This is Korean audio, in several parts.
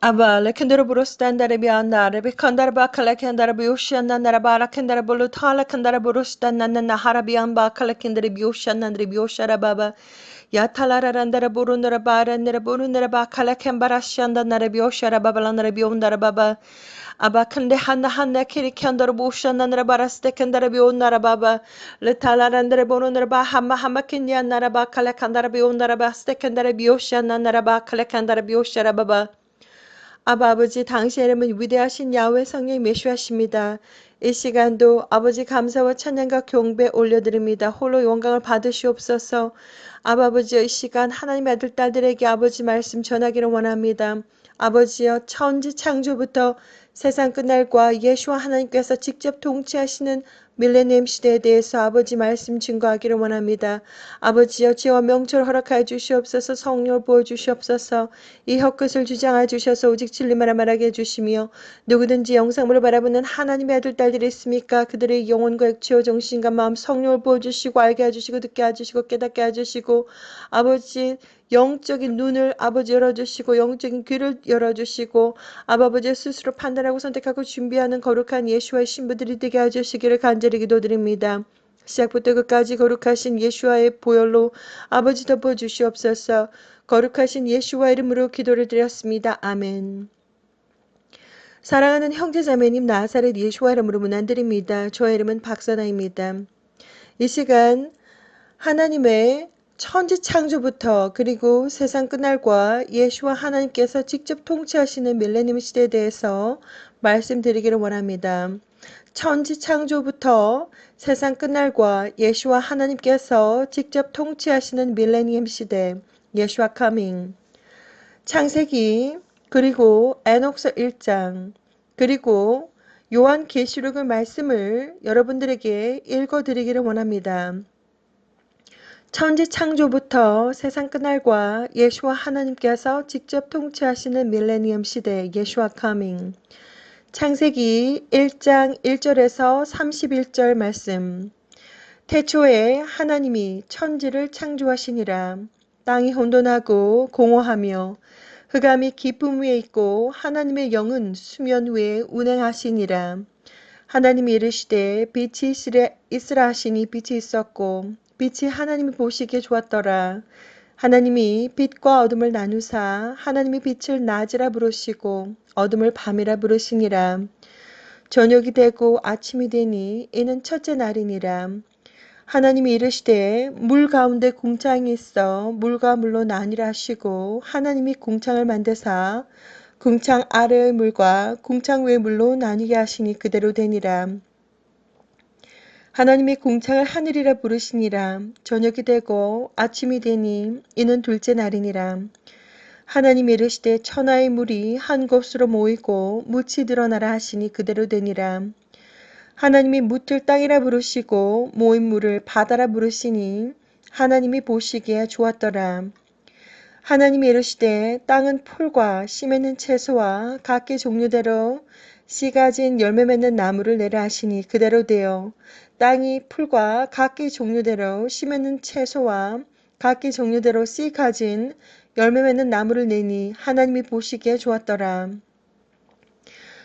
Aba lekendera burustandara bianda rebekandara bakalakendara biushanandara barakendara bulutala kandara burustanana harabiamba kalakendara biushanandra biushara baba yatalara randara burundara barandara burundara bakalakembara shandandara biushara babalandara biundara baba abakande hanna hanna kiri kendara bushanandara barastekendara biundara baba letalarandara burundara ba hamma hamma kinyandara bakalakandara biundara bastekendara biushanandara bakalakandara biushara baba 아버지 당신의 이름은 위대하신 야훼 성령 메시아십니다. 이 시간도 아버지 감사와 찬양과 경배 올려드립니다. 홀로 영광을 받으시옵소서. 아버지여 이 시간 하나님의 아들 딸들에게 아버지 말씀 전하기를 원합니다. 아버지여 천지 창조부터 세상 끝날과 예수와 하나님께서 직접 통치하시는 밀레니엄 시대에 대해서 아버지 말씀 증거하기를 원합니다. 아버지여 지혜와 명철을 허락하여 주시옵소서. 성령을 부어주시옵소서. 이 혀끝을 주장하여 주셔서 오직 진리만을 말하게 해주시며 누구든지 영상물을 바라보는 하나님의 아들 딸들이 있습니까? 그들의 영혼과 육체와 정신과 마음 성령을 부어주시고 알게 해주시고 듣게 해주시고 깨닫게 해주시고 아버지 영적인 눈을 아버지 열어주시고 영적인 귀를 열어주시고 아버지 스스로 판단하고 선택하고 준비하는 거룩한 예수와의 신부들이 되게 해주시기를 간절히 기도드립니다. 시작부터 끝까지 거룩하신 예수와의 보혈로 아버지 덮어주시옵소서. 거룩하신 예수와 이름으로 기도를 드렸습니다. 아멘. 사랑하는 형제자매님 나사렛 예수와 이름으로 문안드립니다. 저의 이름은 박선아입니다. 이 시간 하나님의 천지 창조부터 그리고 세상 끝날과 예수와 하나님께서 직접 통치하시는 밀레니엄 시대에 대해서 말씀드리기를 원합니다. 천지 창조부터 세상 끝날과 예수와 하나님께서 직접 통치하시는 밀레니엄 시대 예수와 커밍 창세기 그리고 에녹서 1장 그리고 요한계시록의 말씀을 여러분들에게 읽어드리기를 원합니다. 천지 창조부터 세상 끝날과 예수와 하나님께서 직접 통치하시는 밀레니엄 시대 예수와 커밍 창세기 1장 1절에서 31절 말씀 태초에 하나님이 천지를 창조하시니라. 땅이 혼돈하고 공허하며 흑암이 깊음 위에 있고 하나님의 영은 수면 위에 운행하시니라. 하나님이 이르시되 빛이 있으라 하시니 빛이 있었고 빛이 하나님이 보시기에 좋았더라. 하나님이 빛과 어둠을 나누사 하나님이 빛을 낮이라 부르시고 어둠을 밤이라 부르시니라. 저녁이 되고 아침이 되니 이는 첫째 날이니라. 하나님이 이르시되 물 가운데 궁창이 있어 물과 물로 나뉘라 하시고 하나님이 궁창을 만드사 궁창 아래의 물과 궁창 위의 물로 나뉘게 하시니 그대로 되니라. 하나님이 궁창을 하늘이라 부르시니라. 저녁이 되고 아침이 되니 이는 둘째 날이니라. 하나님이 이르시되 천하의 물이 한 곳으로 모이고 묻이 드러나라 하시니 그대로 되니라. 하나님이 묻을 땅이라 부르시고 모인 물을 바다라 부르시니 하나님이 보시기에 좋았더라. 하나님이 이르시되 땅은 풀과 씨 맺는 채소와 각기 종류대로 씨 가진 열매 맺는 나무를 내라 하시니 그대로 되어 땅이 풀과 각기 종류대로 씨 맺는 채소와 각기 종류대로 씨 가진 열매 맺는 나무를 내니 하나님이 보시기에 좋았더라.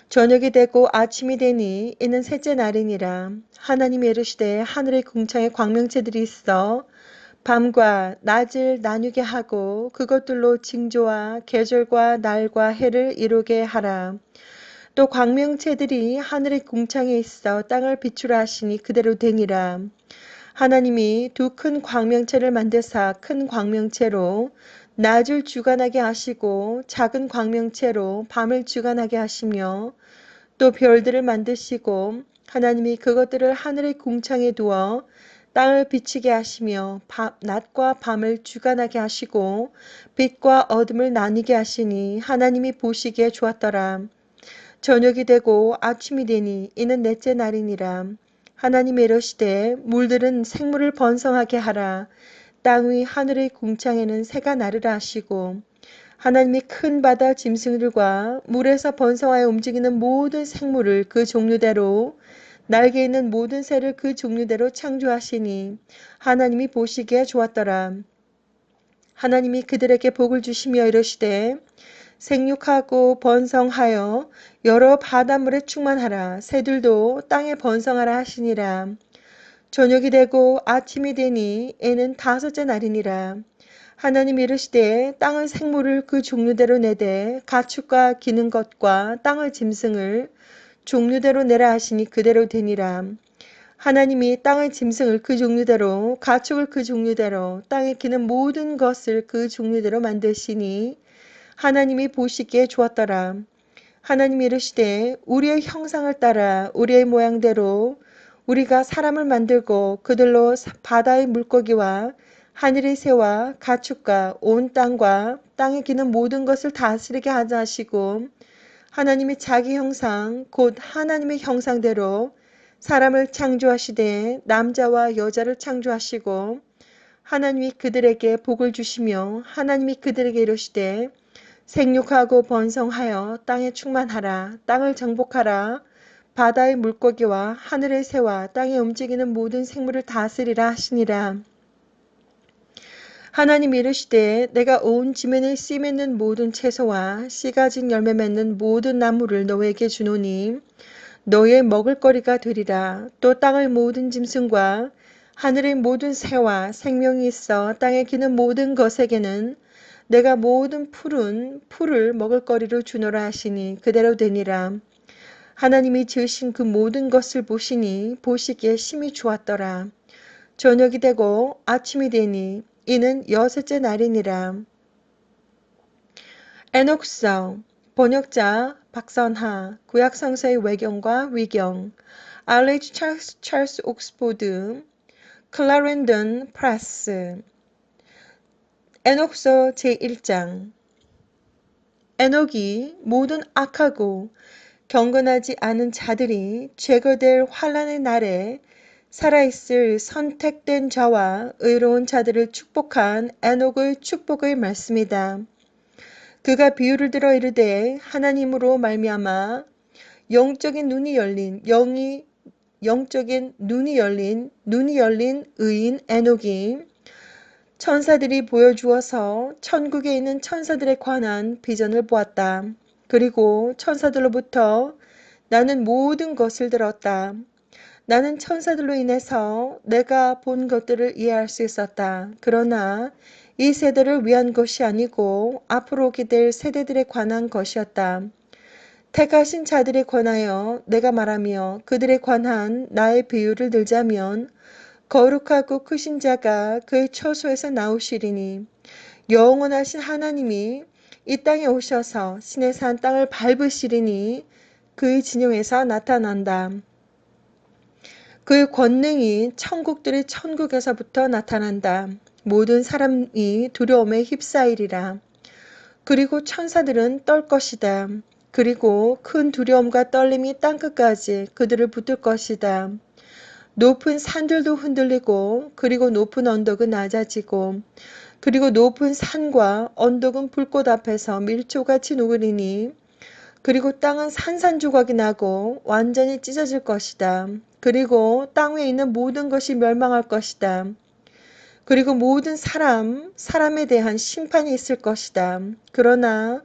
저녁이 되고 아침이 되니 이는 셋째 날이니라. 하나님이 이르시되 하늘의 궁창에 광명체들이 있어 밤과 낮을 나누게 하고 그것들로 징조와 계절과 날과 해를 이루게 하라. 또 광명체들이 하늘의 궁창에 있어 땅을 비추라 하시니 그대로 되니라. 하나님이 두 큰 광명체를 만드사 큰 광명체로 낮을 주관하게 하시고 작은 광명체로 밤을 주관하게 하시며 또 별들을 만드시고 하나님이 그것들을 하늘의 궁창에 두어 땅을 비치게 하시며 낮과 밤을 주관하게 하시고 빛과 어둠을 나뉘게 하시니 하나님이 보시기에 좋았더라. 저녁이 되고 아침이 되니 이는 넷째 날이니라. 하나님이 이르시되 물들은 생물을 번성하게 하라. 땅 위 하늘의 궁창에는 새가 나르라 하시고 하나님이 큰 바다 짐승들과 물에서 번성하여 움직이는 모든 생물을 그 종류대로 날개 있는 모든 새를 그 종류대로 창조하시니 하나님이 보시기에 좋았더라. 하나님이 그들에게 복을 주시며 이르시되 생육하고 번성하여 여러 바닷물에 충만하라. 새들도 땅에 번성하라 하시니라. 저녁이 되고 아침이 되니 애는 5째 날이니라. 하나님 이르시되 땅의 생물을 그 종류대로 내되 가축과 기는 것과 땅의 짐승을 종류대로 내라 하시니 그대로 되니라. 하나님이 땅의 짐승을 그 종류대로 가축을 그 종류대로 땅에 기는 모든 것을 그 종류대로 만드시니 하나님이 보시기에 좋았더라. 하나님이 이르시되 우리의 형상을 따라 우리의 모양대로 우리가 사람을 만들고 그들로 바다의 물고기와 하늘의 새와 가축과 온 땅과 땅에 기는 모든 것을 다스리게 하자 하시고 하나님이 자기 형상 곧 하나님의 형상대로 사람을 창조하시되 남자와 여자를 창조하시고 하나님이 그들에게 복을 주시며 하나님이 그들에게 이르시되 생육하고 번성하여 땅에 충만하라. 땅을 정복하라. 바다의 물고기와 하늘의 새와 땅에 움직이는 모든 생물을 다스리라 하시니라. 하나님 이르시되 내가 온 지면에 씨 맺는 모든 채소와 씨 가진 열매 맺는 모든 나무를 너에게 주노니 너의 먹을거리가 되리라. 또 땅의 모든 짐승과 하늘의 모든 새와 생명이 있어 땅에 기는 모든 것에게는 내가 모든 푸른 풀을 먹을거리로 주노라 하시니 그대로 되니라. 하나님이 지으신 그 모든 것을 보시니 보시기에 심히 좋았더라. 저녁이 되고 아침이 되니 이는 6째 날이니라. 에녹서 번역자 박선하 구약성서의 외경과 위경 알리지 찰스 옥스포드 클라렌던 프레스 에녹서 제1장 에녹이 모든 악하고 경건하지 않은 자들이 제거될 환란의 날에 살아있을 선택된 자와 의로운 자들을 축복한 에녹의 축복의 말씀이다. 그가 비유를 들어 이르되 하나님으로 말미암아 영적인 눈이 열린 의인 에녹이 천사들이 보여주어서 천국에 있는 천사들에 관한 비전을 보았다. 그리고 천사들로부터 나는 모든 것을 들었다. 나는 천사들로 인해서 내가 본 것들을 이해할 수 있었다. 그러나 이 세대를 위한 것이 아니고 앞으로 오게 될 세대들에 관한 것이었다. 택하신 자들에 관하여 내가 말하며 그들에 관한 나의 비유를 들자면 거룩하고 크신 자가 그의 처소에서 나오시리니 영원하신 하나님이 이 땅에 오셔서 신의 산 땅을 밟으시리니 그의 진영에서 나타난다. 그의 권능이 천국들의 천국에서부터 나타난다. 모든 사람이 두려움에 휩싸이리라. 그리고 천사들은 떨 것이다. 그리고 큰 두려움과 떨림이 땅끝까지 그들을 붙들 것이다. 높은 산들도 흔들리고 그리고 높은 언덕은 낮아지고 그리고 높은 산과 언덕은 불꽃 앞에서 밀초같이 녹으리니 그리고 땅은 산산조각이 나고 완전히 찢어질 것이다. 그리고 땅 위에 있는 모든 것이 멸망할 것이다. 그리고 모든 사람에 대한 심판이 있을 것이다. 그러나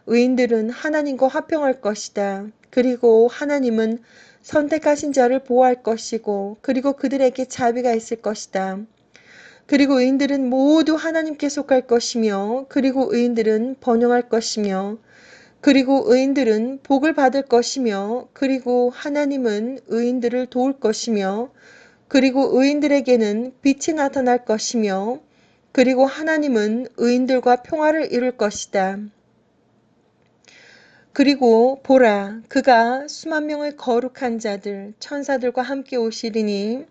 의인들은 하나님과 화평할 것이다. 그리고 하나님은 선택하신 자를 보호할 것이고 그리고 그들에게 자비가 있을 것이다. 그리고 의인들은 모두 하나님께 속할 것이며 그리고 의인들은 번영할 것이며 그리고 의인들은 복을 받을 것이며 그리고 하나님은 의인들을 도울 것이며 그리고 의인들에게는 빛이 나타날 것이며 그리고 하나님은 의인들과 평화를 이룰 것이다. 그리고 보라, 그가 수만 명의 거룩한 자들, 천사들과 함께 오시리니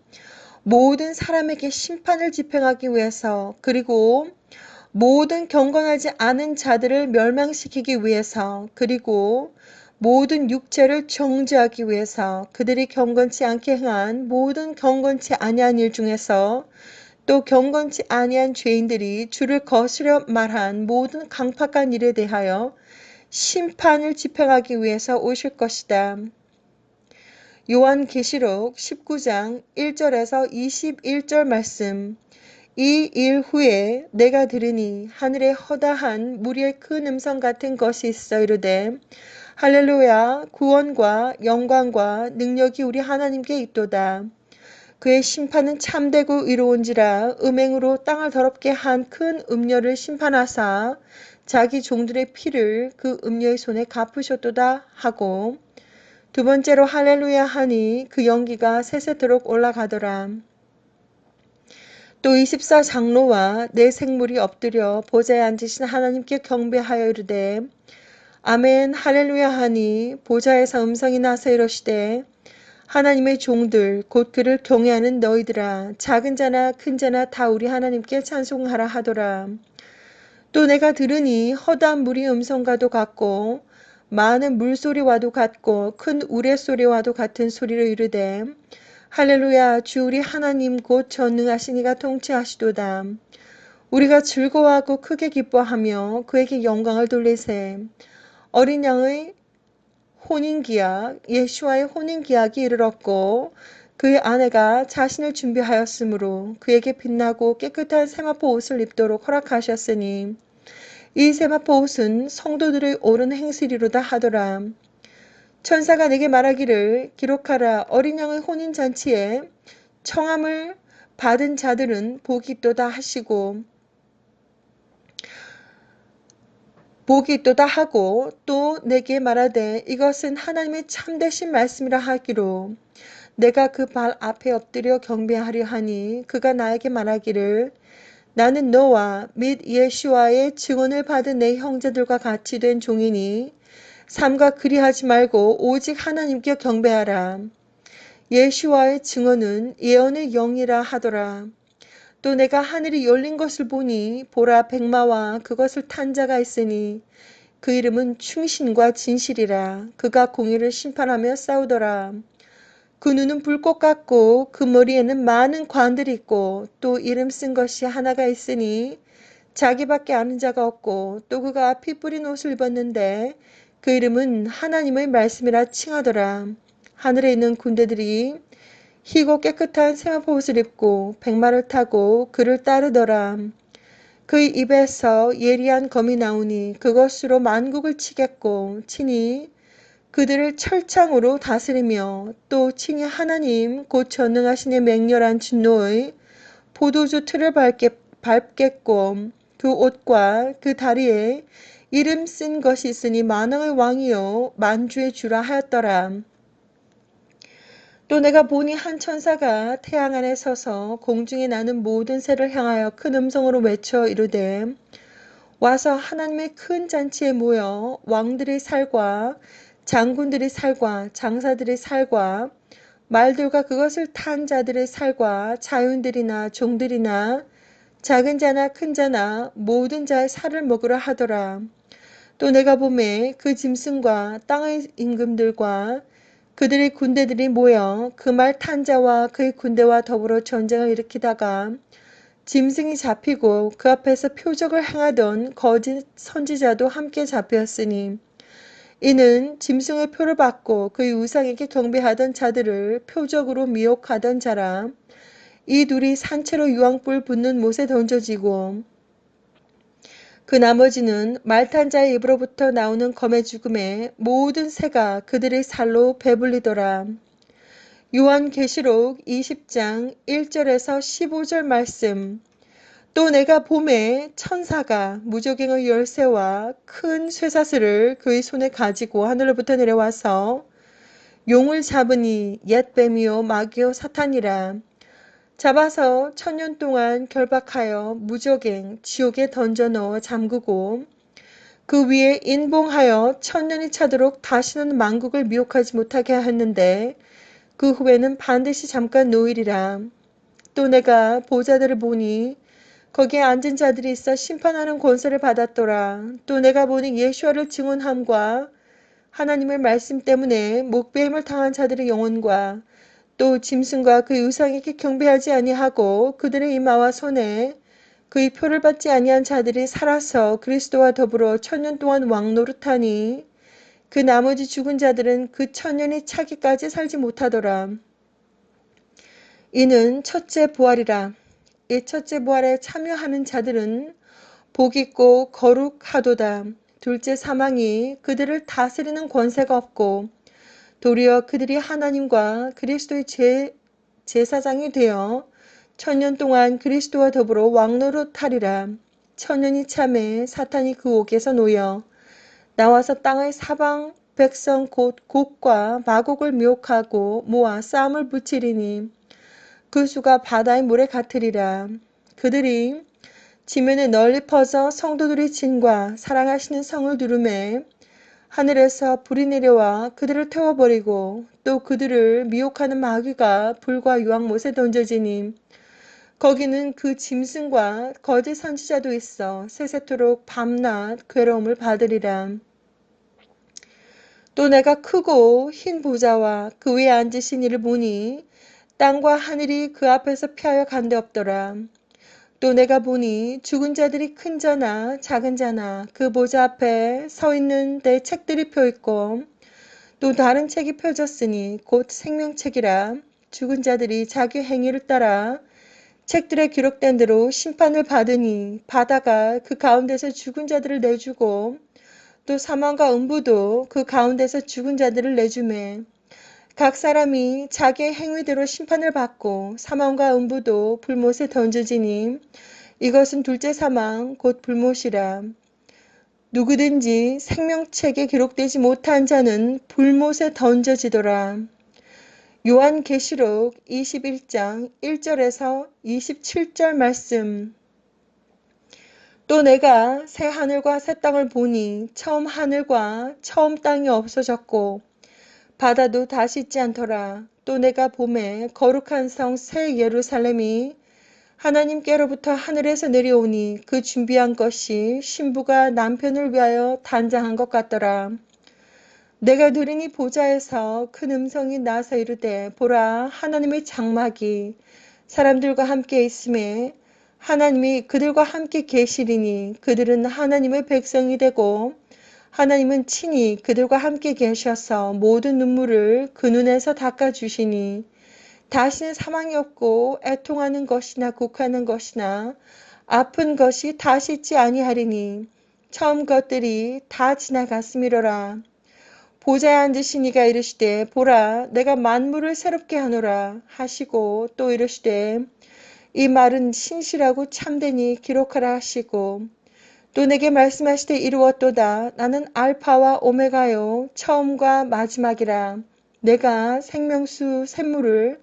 모든 사람에게 심판을 집행하기 위해서 그리고 모든 경건하지 않은 자들을 멸망시키기 위해서 그리고 모든 육체를 정죄하기 위해서 그들이 경건치 않게 행한 모든 경건치 아니한 일 중에서 또 경건치 아니한 죄인들이 주를 거스려 말한 모든 강팍한 일에 대하여 심판을 집행하기 위해서 오실 것이다. 요한계시록 19장 1절에서 21절 말씀 이 일 후에 내가 들으니 하늘에 허다한 무리의 큰 음성 같은 것이 있어 이르되 할렐루야 구원과 영광과 능력이 우리 하나님께 있도다. 그의 심판은 참되고 의로운지라 음행으로 땅을 더럽게 한 큰 음녀를 심판하사 자기 종들의 피를 그 음녀의 손에 갚으셨도다 하고 두 번째로 할렐루야 하니 그 연기가 세세토록 올라가더라. 또 24장로와 네 생물이 엎드려 보좌에 앉으신 하나님께 경배하여 이르되 아멘 할렐루야 하니 보좌에서 음성이 나서 이르시되 하나님의 종들 곧 그를 경외하는 너희들아 작은 자나 큰 자나 다 우리 하나님께 찬송하라 하더라. 또 내가 들으니 허다한 물이 음성과도 같고 많은 물소리와도 같고 큰 우레소리와도 같은 소리로 이르되 할렐루야 주 우리 하나님 곧 전능하신 이가 통치하시도다. 우리가 즐거워하고 크게 기뻐하며 그에게 영광을 돌리세. 어린 양의 혼인기약 예수와의 혼인기약이 이르렀고 그의 아내가 자신을 준비하였으므로 그에게 빛나고 깨끗한 세마포 옷을 입도록 허락하셨으니 이 세마포 옷은 성도들의 옳은 행실이로다 하더라. 천사가 내게 말하기를 기록하라 어린 양의 혼인잔치에 청함을 받은 자들은 복이 있도다 하시고 복이 있도다 하고 또 내게 말하되 이것은 하나님의 참되신 말씀이라 하기로 내가 그 발 앞에 엎드려 경배하려 하니 그가 나에게 말하기를 나는 너와 및 예수와의 증언을 받은 내 형제들과 같이 된 종이니 삼가 그리하지 말고 오직 하나님께 경배하라. 예수와의 증언은 예언의 영이라 하더라. 또 내가 하늘이 열린 것을 보니 보라 백마와 그것을 탄 자가 있으니 그 이름은 충신과 진실이라. 그가 공의를 심판하며 싸우더라. 그 눈은 불꽃 같고 그 머리에는 많은 관들이 있고 또 이름 쓴 것이 하나가 있으니 자기밖에 아는 자가 없고 또 그가 피 뿌린 옷을 입었는데 그 이름은 하나님의 말씀이라 칭하더라. 하늘에 있는 군대들이 희고 깨끗한 세마포 옷을 입고 백마를 타고 그를 따르더라. 그의 입에서 예리한 검이 나오니 그것으로 만국을 치겠고 친히 그들을 철창으로 다스리며 또 친히 하나님 곧 전능하신 의 맹렬한 진노의 포도주 틀을 밟겠고 그 옷과 그 다리에 이름 쓴 것이 있으니 만왕의 왕이요 만주의 주라 하였더라. 또 내가 보니 한 천사가 태양 안에 서서 공중에 나는 모든 새를 향하여 큰 음성으로 외쳐 이르되 와서 하나님의 큰 잔치에 모여 왕들의 살과 장군들의 살과 장사들의 살과 말들과 그것을 탄 자들의 살과 자윤들이나 종들이나 작은 자나 큰 자나 모든 자의 살을 먹으라 하더라. 또 내가 보매 그 짐승과 땅의 임금들과 그들의 군대들이 모여 그 말 탄 자와 그의 군대와 더불어 전쟁을 일으키다가 짐승이 잡히고 그 앞에서 표적을 행하던 거짓 선지자도 함께 잡혔으니 이는 짐승의 표를 받고 그의 우상에게 경배하던 자들을 표적으로 미혹하던 자라. 이 둘이 산채로 유황불 붙는 못에 던져지고 그 나머지는 말탄 자의 입으로부터 나오는 검의 죽음에 모든 새가 그들의 살로 배불리더라. 요한계시록 20장 1절에서 15절 말씀. 또 내가 봄에 천사가 무저갱의 열쇠와 큰 쇠사슬을 그의 손에 가지고 하늘로부터 내려와서 용을 잡으니 옛 뱀이요 마귀요 사탄이라. 잡아서 1000년 동안 결박하여 무저갱 지옥에 던져 넣어 잠그고 그 위에 인봉하여 1000년이 차도록 다시는 만국을 미혹하지 못하게 하였는데 그 후에는 반드시 잠깐 노일이라. 또 내가 보좌들을 보니 거기에 앉은 자들이 있어 심판하는 권세를 받았더라. 또 내가 보니 예수와를 증언함과 하나님의 말씀 때문에 목배임을 당한 자들의 영혼과 또 짐승과 그의 우상에게 경배하지 아니하고 그들의 이마와 손에 그의 표를 받지 아니한 자들이 살아서 그리스도와 더불어 1000년 동안 왕노릇하니 그 나머지 죽은 자들은 그 1000년이 차기까지 살지 못하더라. 이는 첫째 부활이라. 이 첫째 부활에 참여하는 자들은 복있고 거룩하도다. 둘째 사망이 그들을 다스리는 권세가 없고 도리어 그들이 하나님과 그리스도의 제사장이 되어 천년 동안 그리스도와 더불어 왕노릇하리라. 천년이 참에 사탄이 그 옥에서 놓여 나와서 땅의 사방 백성 곧 곡과 마곡을 미혹하고 모아 싸움을 붙이리니 그 수가 바다의 물에 같으리라. 그들이 지면에 널리 퍼져 성도들의 진과 사랑하시는 성을 두루매 하늘에서 불이 내려와 그들을 태워버리고 또 그들을 미혹하는 마귀가 불과 유황못에 던져지니 거기는 그 짐승과 거짓 선지자도 있어 세세토록 밤낮 괴로움을 받으리라. 또 내가 크고 흰 보좌와 그 위에 앉으신 이를 보니 땅과 하늘이 그 앞에서 피하여 간데 없더라. 또 내가 보니 죽은 자들이 큰 자나 작은 자나 그 보좌 앞에 서 있는 데 책들이 펴있고 또 다른 책이 펴졌으니 곧 생명책이라. 죽은 자들이 자기 행위를 따라 책들에 기록된 대로 심판을 받으니 바다가 그 가운데서 죽은 자들을 내주고 또 사망과 음부도 그 가운데서 죽은 자들을 내주매 각 사람이 자기의 행위대로 심판을 받고 사망과 음부도 불못에 던져지니 이것은 둘째 사망 곧 불못이라. 누구든지 생명책에 기록되지 못한 자는 불못에 던져지더라. 요한계시록 21장 1절에서 27절 말씀. 또 내가 새 하늘과 새 땅을 보니 처음 하늘과 처음 땅이 없어졌고 바다도 다시 있지 않더라. 또 내가 봄에 거룩한 성 새 예루살렘이 하나님께로부터 하늘에서 내려오니 그 준비한 것이 신부가 남편을 위하여 단장한 것 같더라. 내가 들으니 보좌에서 큰 음성이 나서 이르되 보라 하나님의 장막이 사람들과 함께 있음에 하나님이 그들과 함께 계시리니 그들은 하나님의 백성이 되고 하나님은 친히 그들과 함께 계셔서 모든 눈물을 그 눈에서 닦아주시니 다시는 사망이 없고 애통하는 것이나 곡하는 것이나 아픈 것이 다시 있지 아니하리니 처음 것들이 다 지나갔음이로라. 보좌에 앉으신 이가 이르시되 보라 내가 만물을 새롭게 하노라 하시고 또 이르시되 이 말은 신실하고 참되니 기록하라 하시고 또 내게 말씀하시되 이루었도다. 나는 알파와 오메가요 처음과 마지막이라. 내가 생명수 샘물을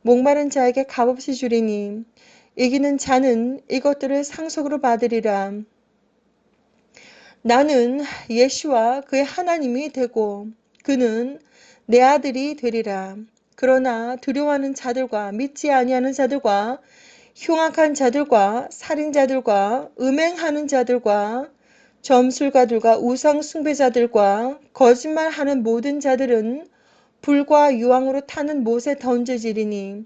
목마른 자에게 값없이 주리니 이기는 자는 이것들을 상속으로 받으리라. 나는 예수와 그의 하나님이 되고 그는 내 아들이 되리라. 그러나 두려워하는 자들과 믿지 아니하는 자들과 흉악한 자들과 살인자들과 음행하는 자들과 점술가들과 우상 숭배자들과 거짓말하는 모든 자들은 불과 유황으로 타는 못에 던져지리니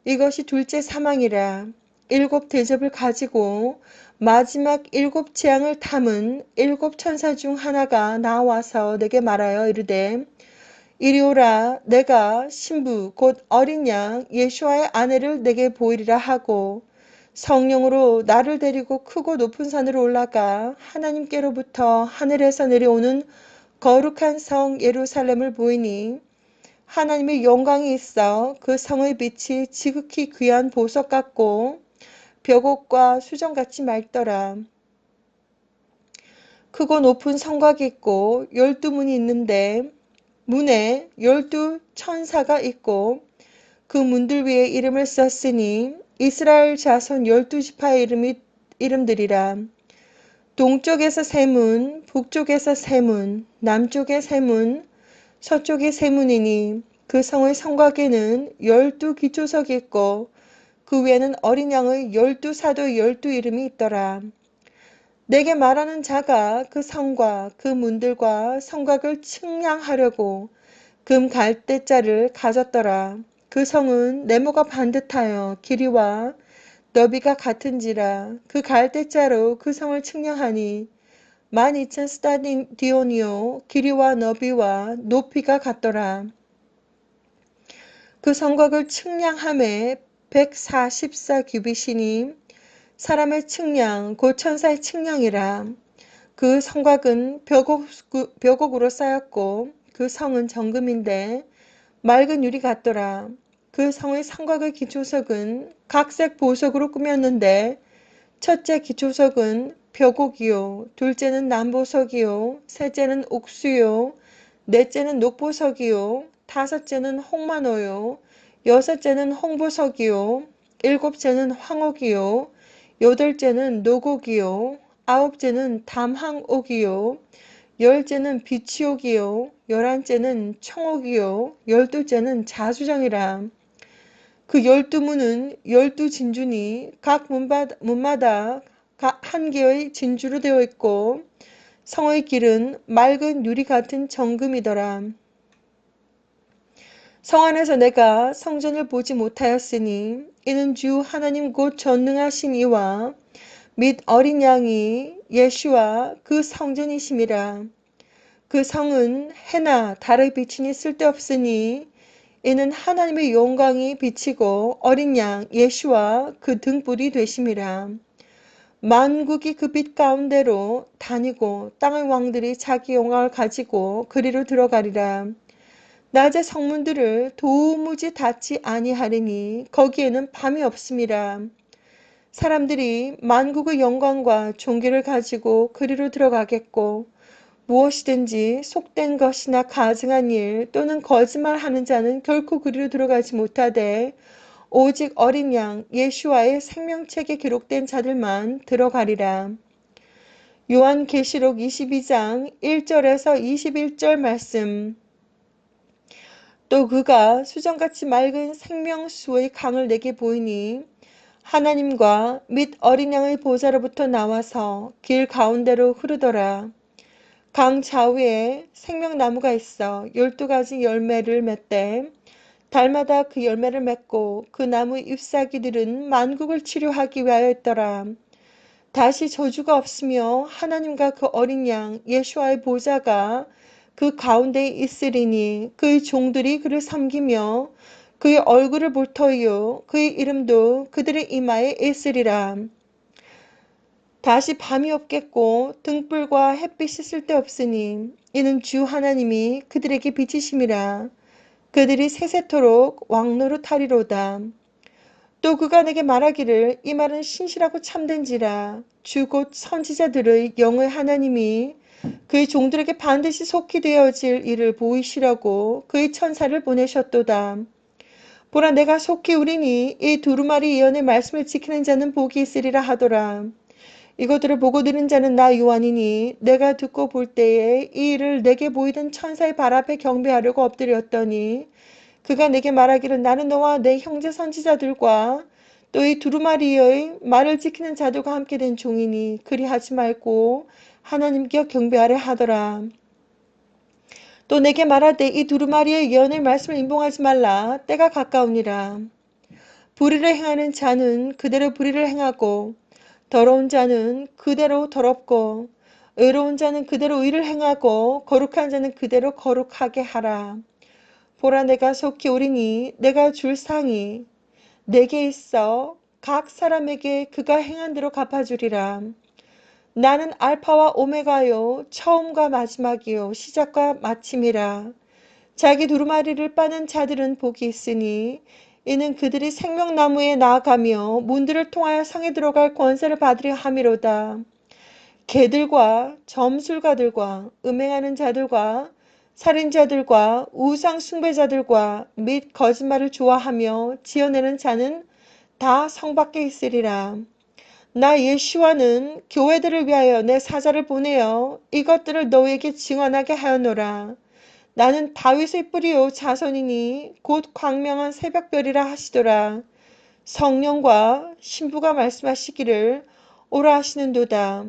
이것이 둘째 사망이라. 일곱 대접을 가지고 마지막 일곱 재앙을 담은 일곱 천사 중 하나가 나와서 내게 말하여 이르되 이리 오라. 내가 신부 곧 어린 양 예수와의 아내를 내게 보이리라 하고 성령으로 나를 데리고 크고 높은 산으로 올라가 하나님께로부터 하늘에서 내려오는 거룩한 성 예루살렘을 보이니 하나님의 영광이 있어 그 성의 빛이 지극히 귀한 보석 같고 벽옥과 수정같이 맑더라. 크고 높은 성곽이 있고 12문이 있는데 문에 12천사가 있고 그 문들 위에 이름을 썼으니 이스라엘 자손 12지파의 이름들이라. 동쪽에서 세 문, 북쪽에서 세 문, 남쪽에 세 문, 서쪽에 세 문이니 그 성의 성곽에는 12기초석이 있고 그 위에는 어린 양의 12사도의 12이름이 있더라. 내게 말하는 자가 그 성과 그 문들과 성곽을 측량하려고 금 갈대자를 가졌더라. 그 성은 네모가 반듯하여 길이와 너비가 같은지라. 그 갈대자로 그 성을 측량하니 12,000스타디온이요 길이와 너비와 높이가 같더라. 그 성곽을 측량함에 144 규빗이니 사람의 측량 곧 천사의 측량이라. 그 성곽은 벽옥으로 쌓였고 그 성은 정금인데 맑은 유리 같더라. 그 성의 성곽의 기초석은 각색 보석으로 꾸몄는데 첫째 기초석은 벽옥이요, 둘째는 남보석이요, 셋째는 옥수요, 넷째는 녹보석이요, 다섯째는 홍만호요, 여섯째는 홍보석이요, 일곱째는 황옥이요, 여덟째는 노곡이요, 아홉째는 담항옥이요, 열째는 비치옥이요, 열한째는 청옥이요, 열둘째는 자수정이라. 그 12문은 12진주니 각 문마다 한 개의 진주로 되어 있고 성의 길은 맑은 유리 같은 정금이더라. 성 안에서 내가 성전을 보지 못하였으니 이는 주 하나님 곧 전능하신 이와 및 어린 양이 예수와 그 성전이심이라. 그 성은 해나 달의 빛이니 쓸데없으니 이는 하나님의 영광이 비치고 어린 양 예수와 그 등불이 되심이라. 만국이 그 빛 가운데로 다니고 땅의 왕들이 자기 영광을 가지고 그리로 들어가리라. 낮의 성문들을 도무지 닫지 아니하리니 거기에는 밤이 없음이라. 사람들이 만국의 영광과 존귀를 가지고 그리로 들어가겠고 무엇이든지 속된 것이나 가증한 일 또는 거짓말하는 자는 결코 그리로 들어가지 못하되 오직 어린 양 예수와의 생명책에 기록된 자들만 들어가리라. 요한계시록 22장 1절에서 21절 말씀. 또 그가 수정같이 맑은 생명수의 강을 내게 보이니 하나님과 및 어린 양의 보좌로부터 나와서 길 가운데로 흐르더라. 강 좌우에 생명나무가 있어 12가지 열매를 맺되 달마다 그 열매를 맺고 그 나무 잎사귀들은 만국을 치료하기 위하였더라. 다시 저주가 없으며 하나님과 그 어린 양 예수와의 보좌가 그 가운데에 있으리니 그의 종들이 그를 섬기며 그의 얼굴을 볼 터이요 그의 이름도 그들의 이마에 있으리라. 다시 밤이 없겠고 등불과 햇빛이 쓸데없으니 이는 주 하나님이 그들에게 비치심이라. 그들이 세세토록 왕노릇하리로다. 또 그가 내게 말하기를 이 말은 신실하고 참된지라. 주 곧 선지자들의 영의 하나님이 그의 종들에게 반드시 속히 되어질 일을 보이시라고 그의 천사를 보내셨도다. 보라 내가 속히 우리니 이 두루마리 예언의 말씀을 지키는 자는 복이 있으리라 하더라. 이것들을 보고 들은 자는 나 요한이니 내가 듣고 볼 때에 이 일을 내게 보이던 천사의 발 앞에 경배하려고 엎드렸더니 그가 내게 말하기를 나는 너와 내 형제 선지자들과 또 이 두루마리의 말을 지키는 자들과 함께 된 종이니 그리하지 말고 하나님께 경배하려 하더라. 또 내게 말하되 이 두루마리의 예언의 말씀을 임봉하지 말라. 때가 가까우니라. 불의를 행하는 자는 그대로 불의를 행하고 더러운 자는 그대로 더럽고 의로운 자는 그대로 의를 행하고 거룩한 자는 그대로 거룩하게 하라. 보라 내가 속히 오리니 내가 줄 상이 내게 있어 각 사람에게 그가 행한 대로 갚아주리라. 나는 알파와 오메가요 처음과 마지막이요 시작과 마침이라. 자기 두루마리를 빠는 자들은 복이 있으니 이는 그들이 생명나무에 나아가며 문들을 통하여 성에 들어갈 권세를 받으려 함이로다. 개들과 점술가들과 음행하는 자들과 살인자들과 우상 숭배자들과 및 거짓말을 좋아하며 지어내는 자는 다 성 밖에 있으리라. 나 예수와는 교회들을 위하여 내 사자를 보내어 이것들을 너희에게 증언하게 하였노라. 나는 다윗의 뿌리요 자손이니 곧 광명한 새벽별이라 하시더라. 성령과 신부가 말씀하시기를 오라 하시는도다.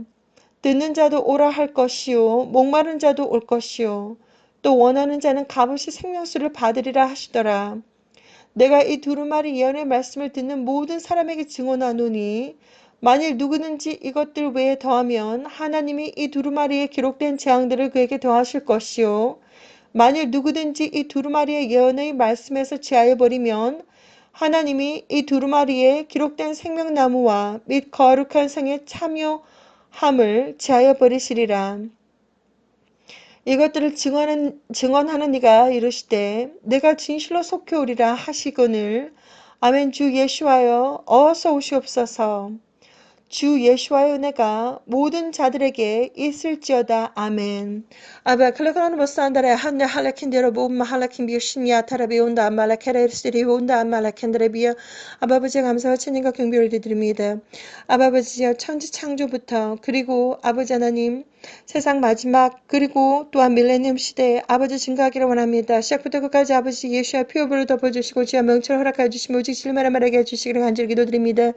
듣는 자도 오라 할 것이요 목마른 자도 올 것이요 또 원하는 자는 값없이 생명수를 받으리라 하시더라. 내가 이 두루마리 예언의 말씀을 듣는 모든 사람에게 증언하노니 만일 누구든지 이것들 외에 더하면 하나님이 이 두루마리에 기록된 재앙들을 그에게 더하실 것이요 만일 누구든지 이 두루마리의 예언의 말씀에서 제하여 버리면 하나님이 이 두루마리에 기록된 생명나무와 및 거룩한 성에 참여함을 제하여 버리시리라. 이것들을 증언하는 이가 이르시되 내가 진실로 속해오리라 하시거늘. 아멘. 주 예수하여 어서 오시옵소서. 주 예수와의 은혜가 모든 자들에게 있을지어다. 아멘. 아바 클레그라노 버스안다레 한네 할라킨데로 보마 할라킨비오 신야 타라비온다 암말라케레스리 온다 암말라켄드레비어. 아버지 감사와 천인과 경배를 드립니다. 아버지여 천지 창조부터 그리고 아버지 하나님 세상 마지막 그리고 또한 밀레니엄 시대에 아버지 증거하기를 원합니다. 시작부터 끝까지 아버지 예수와 피오브를 덮어주시고 지하 명철 허락하여 주시며 오직 실마를 말하게 해주시기를 간절히 기도드립니다.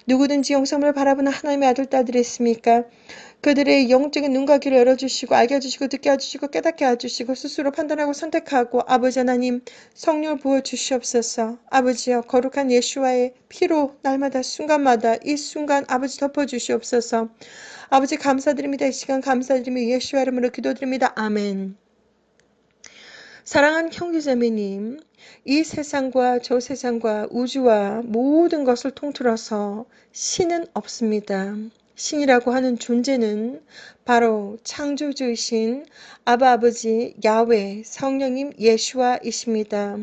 누구든지 영성을 바라보는 하나님의 아들 딸들이 있습니까? 그들의 영적인 눈과 귀를 열어주시고 알게 해주시고 듣게 해주시고 깨닫게 해주시고 스스로 판단하고 선택하고 아버지 하나님 성령을 부어주시옵소서. 아버지여 거룩한 예수와의 피로 날마다 순간마다 이 순간 아버지 덮어주시옵소서. 아버지 감사드립니다. 이 시간 감사드리며 예수와 이름으로 기도드립니다. 아멘. 사랑하는 형제자매님, 이 세상과 저 세상과 우주와 모든 것을 통틀어서 신은 없습니다. 신이라고 하는 존재는 바로 창조주이신 아바 아버지 야훼 성령님 예수와이십니다.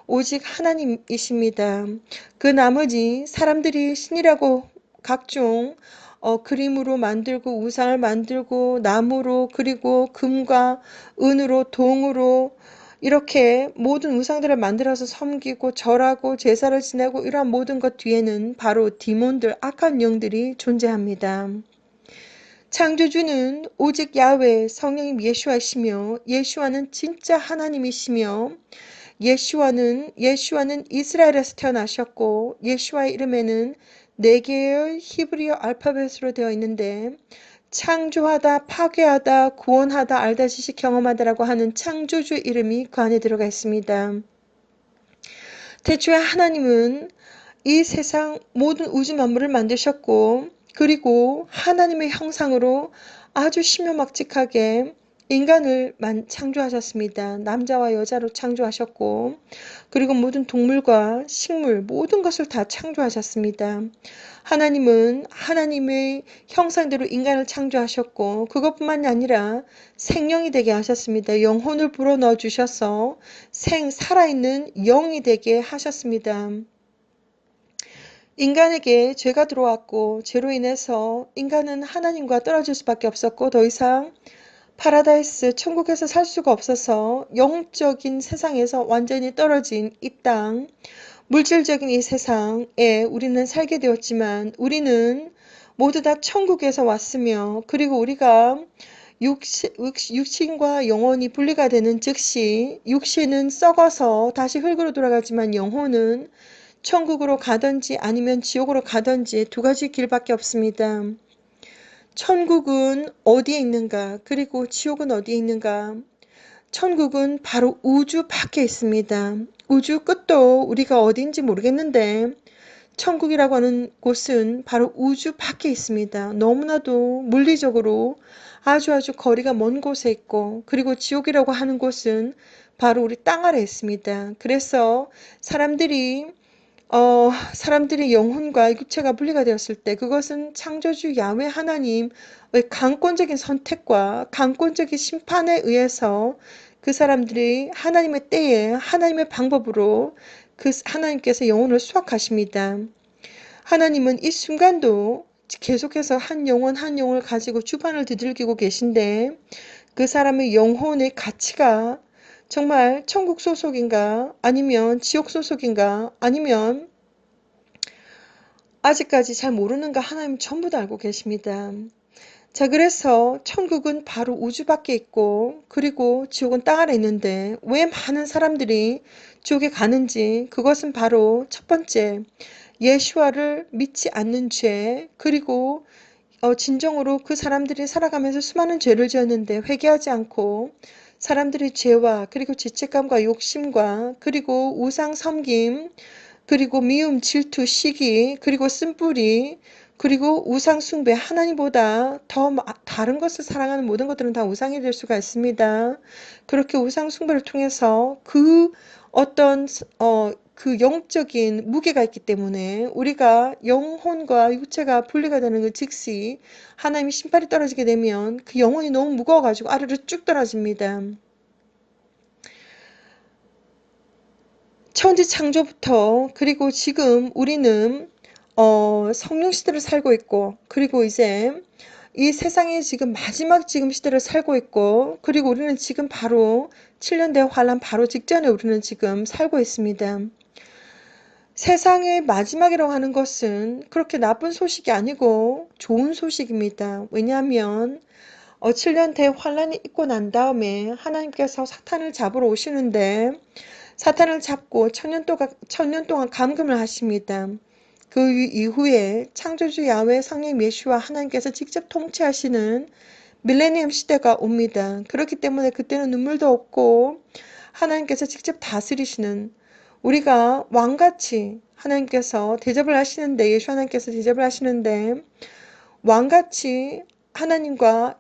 오직 하나님이십니다. 그 나머지 사람들이 신이라고 각종 그림으로 만들고 우상을 만들고 나무로 그리고 금과 은으로 동으로 이렇게 모든 우상들을 만들어서 섬기고 절하고 제사를 지내고 이러한 모든 것 뒤에는 바로 디몬들, 악한 영들이 존재합니다. 창조주는 오직 야훼 성령님 예수와이시며 예수와는 진짜 하나님이시며 예수와는 이스라엘에서 태어나셨고 예수와의 이름에는 4개의 히브리어 알파벳으로 되어 있는데 창조하다, 파괴하다, 구원하다, 알다, 지식, 경험하다라고 하는 창조주 이름이 그 안에 들어가 있습니다. 태초에 하나님은 이 세상 모든 우주 만물을 만드셨고 그리고 하나님의 형상으로 아주 신묘막직하게 인간을 창조하셨습니다. 남자와 여자로 창조하셨고 그리고 모든 동물과 식물 모든 것을 다 창조하셨습니다. 하나님은 하나님의 형상대로 인간을 창조하셨고 그것뿐만이 아니라 생명이 되게 하셨습니다. 영혼을 불어넣어 주셔서 살아있는 영이 되게 하셨습니다. 인간에게 죄가 들어왔고 죄로 인해서 인간은 하나님과 떨어질 수밖에 없었고 더 이상 파라다이스 천국에서 살 수가 없어서 영적인 세상에서 완전히 떨어진 이 땅, 물질적인 이 세상에 우리는 살게 되었지만 우리는 모두 다 천국에서 왔으며 그리고 우리가 육신과 영혼이 분리가 되는 즉시 육신은 썩어서 다시 흙으로 돌아가지만 영혼은 천국으로 가든지 아니면 지옥으로 가든지 두 가지 길밖에 없습니다. 천국은 어디에 있는가? 그리고 지옥은 어디에 있는가? 천국은 바로 우주 밖에 있습니다. 우주 끝도 우리가 어디인지 모르겠는데 천국이라고 하는 곳은 바로 우주 밖에 있습니다. 너무나도 물리적으로 아주 거리가 먼 곳에 있고 그리고 지옥이라고 하는 곳은 바로 우리 땅 아래에 있습니다. 그래서 사람들이 영혼과 육체가 분리가 되었을 때 그것은 창조주 야훼 하나님의 강권적인 선택과 강권적인 심판에 의해서 그 사람들이 하나님의 때에 하나님의 방법으로 그 하나님께서 영혼을 수확하십니다. 하나님은 이 순간도 계속해서 한 영혼을 가지고 주판을 두들기고 계신데 그 사람의 영혼의 가치가 정말 천국 소속인가 아니면 지옥 소속인가 아니면 아직까지 잘 모르는가 하나님 전부 다 알고 계십니다. 자, 그래서 천국은 바로 우주 밖에 있고 그리고 지옥은 땅 아래 있는데 왜 많은 사람들이 지옥에 가는지 그것은 바로 첫 번째 예수와를 믿지 않는 죄 그리고 진정으로 그 사람들이 살아가면서 수많은 죄를 지었는데 회개하지 않고 사람들의 죄와 그리고 죄책감과 욕심과 그리고 우상 섬김 그리고 미움, 질투, 시기 그리고 쓴뿌리 그리고 우상 숭배 하나님보다 더 다른 것을 사랑하는 모든 것들은 다 우상이 될 수가 있습니다. 그렇게 우상 숭배를 통해서 그 어떤 그 영적인 무게가 있기 때문에 우리가 영혼과 육체가 분리가 되는 그 즉시 하나님의 심판이 떨어지게 되면 그 영혼이 너무 무거워가지고 아래로 쭉 떨어집니다. 천지 창조부터 그리고 지금 우리는 성령 시대를 살고 있고 그리고 이제 이 세상에 지금 마지막 지금 시대를 살고 있고 그리고 우리는 지금 바로 7년대 환란 바로 직전에 우리는 지금 살고 있습니다. 세상의 마지막이라고 하는 것은 그렇게 나쁜 소식이 아니고 좋은 소식입니다. 왜냐하면 7년대 환란이 있고 난 다음에 하나님께서 사탄을 잡으러 오시는데 사탄을 잡고 천년 동안 감금을 하십니다. 그 이후에 창조주 야훼 성령 예수와 하나님께서 직접 통치하시는 밀레니엄 시대가 옵니다. 그렇기 때문에 그때는 눈물도 없고 하나님께서 직접 다스리시는 우리가 왕같이 하나님께서 대접을 하시는데 예수 하나님께서 대접을 하시는데 왕같이 하나님과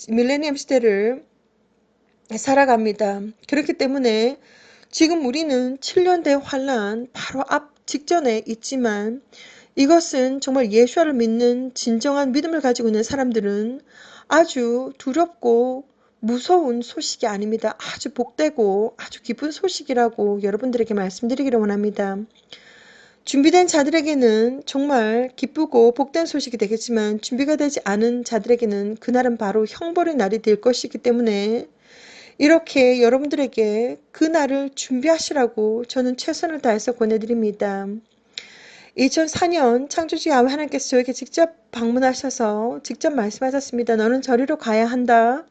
밀레니엄 시대를 살아갑니다. 그렇기 때문에 지금 우리는 7년대 환란 바로 앞 직전에 있지만 이것은 정말 예수를 믿는 진정한 믿음을 가지고 있는 사람들은 아주 두렵고 무서운 소식이 아닙니다. 아주 복되고 아주 기쁜 소식이라고 여러분들에게 말씀드리기를 원합니다. 준비된 자들에게는 정말 기쁘고 복된 소식이 되겠지만 준비가 되지 않은 자들에게는 그날은 바로 형벌의 날이 될 것이기 때문에 이렇게 여러분들에게 그 날을 준비하시라고 저는 최선을 다해서 권해드립니다. 2004년 창조주 야훼 하나님께서 저에게 직접 방문하셔서 직접 말씀하셨습니다. 너는 저리로 가야 한다.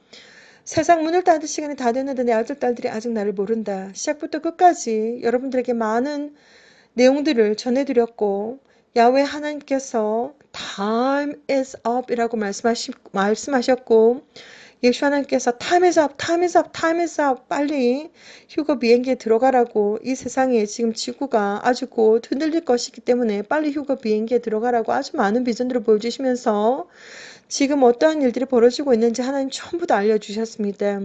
세상 문을 닫을 시간이 다 됐는데 내 아들 딸들이 아직 나를 모른다. 시작부터 끝까지 여러분들에게 많은 내용들을 전해드렸고 야훼 하나님께서 Time is up 이라고 말씀하셨고 예수 하나님께서 Time is up, Time is up, Time is up 빨리 휴거 비행기에 들어가라고 이 세상에 지금 지구가 아주 곧 흔들릴 것이기 때문에 빨리 휴거 비행기에 들어가라고 아주 많은 비전들을 보여주시면서 지금 어떠한 일들이 벌어지고 있는지 하나님 전부 다 알려주셨습니다.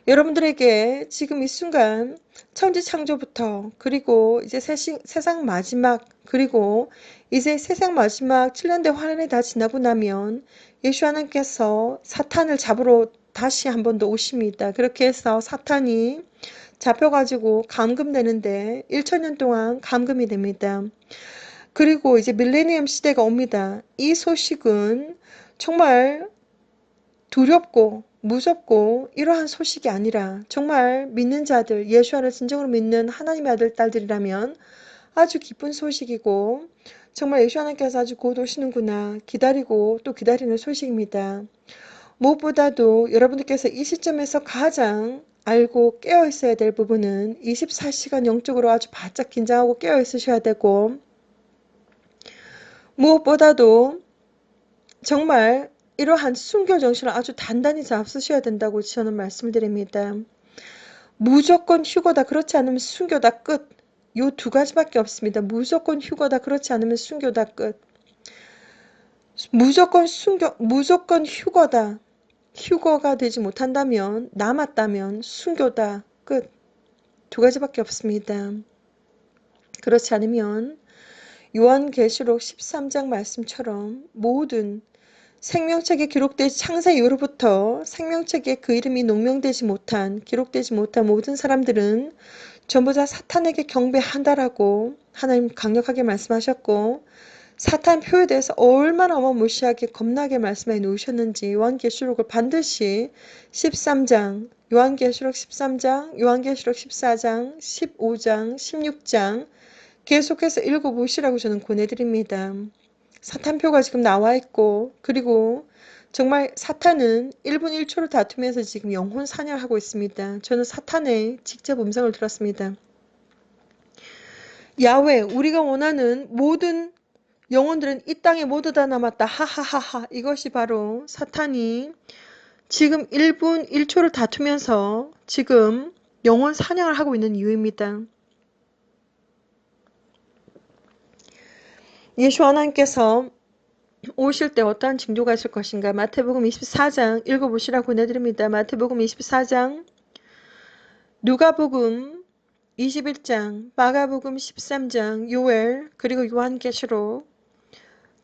여러분들에게 지금 이 순간 천지 창조부터 그리고 이제 세상 마지막 그리고 이제 세상 마지막 7년대 환란이 다 지나고 나면 예수 하나님께서 사탄을 잡으러 다시 한 번 더 오십니다. 그렇게 해서 사탄이 잡혀가지고 감금되는데 1000년 동안 감금이 됩니다. 그리고 이제 밀레니엄 시대가 옵니다. 이 소식은 정말 두렵고 무섭고 이러한 소식이 아니라 정말 믿는 자들 예수를 진정으로 믿는 하나님의 아들 딸들이라면 아주 기쁜 소식이고 정말 예수 하나님께서 아주 곧 오시는구나 기다리고 또 기다리는 소식입니다. 무엇보다도 여러분들께서 이 시점에서 가장 알고 깨어 있어야 될 부분은 24시간 영적으로 아주 바짝 긴장하고 깨어 있으셔야 되고 무엇보다도 정말 이러한 순교 정신을 아주 단단히 잡수셔야 된다고 저는 말씀을 드립니다. 무조건 휴거다 그렇지 않으면 순교다 끝. 요 두 가지밖에 없습니다. 무조건 휴거다 그렇지 않으면 순교다 끝. 무조건 휴거다. 휴거가 되지 못한다면 남았다면 순교다 끝. 두 가지밖에 없습니다. 그렇지 않으면 요한계시록 13장 말씀처럼 모든 생명책에 기록되지 창세 이후로부터 생명책에 그 이름이 농명되지 못한 기록되지 못한 모든 사람들은 전부 다 사탄에게 경배한다라고 하나님 강력하게 말씀하셨고 사탄 표에 대해서 얼마나 어마무시하게 겁나게 말씀해 놓으셨는지 요한계시록을 반드시 13장 요한계시록 13장 요한계시록 14장 15장 16장 계속해서 읽어보시라고 저는 권해드립니다. 사탄표가 지금 나와 있고 그리고 정말 사탄은 1분 1초를 다투면서 지금 영혼 사냥하고 있습니다. 저는 사탄의 직접 음성을 들었습니다. 야훼 우리가 원하는 모든 영혼들은 이 땅에 모두 다 남았다. 하하하하 이것이 바로 사탄이 지금 1분 1초를 다투면서 지금 영혼 사냥을 하고 있는 이유입니다. 예수 하나님께서 오실 때 어떠한 징조가 있을 것인가 마태복음 24장 읽어보시라고 권해드립니다. 마태복음 24장 누가복음 21장, 마가복음 13장, 요엘, 그리고 요한계시록,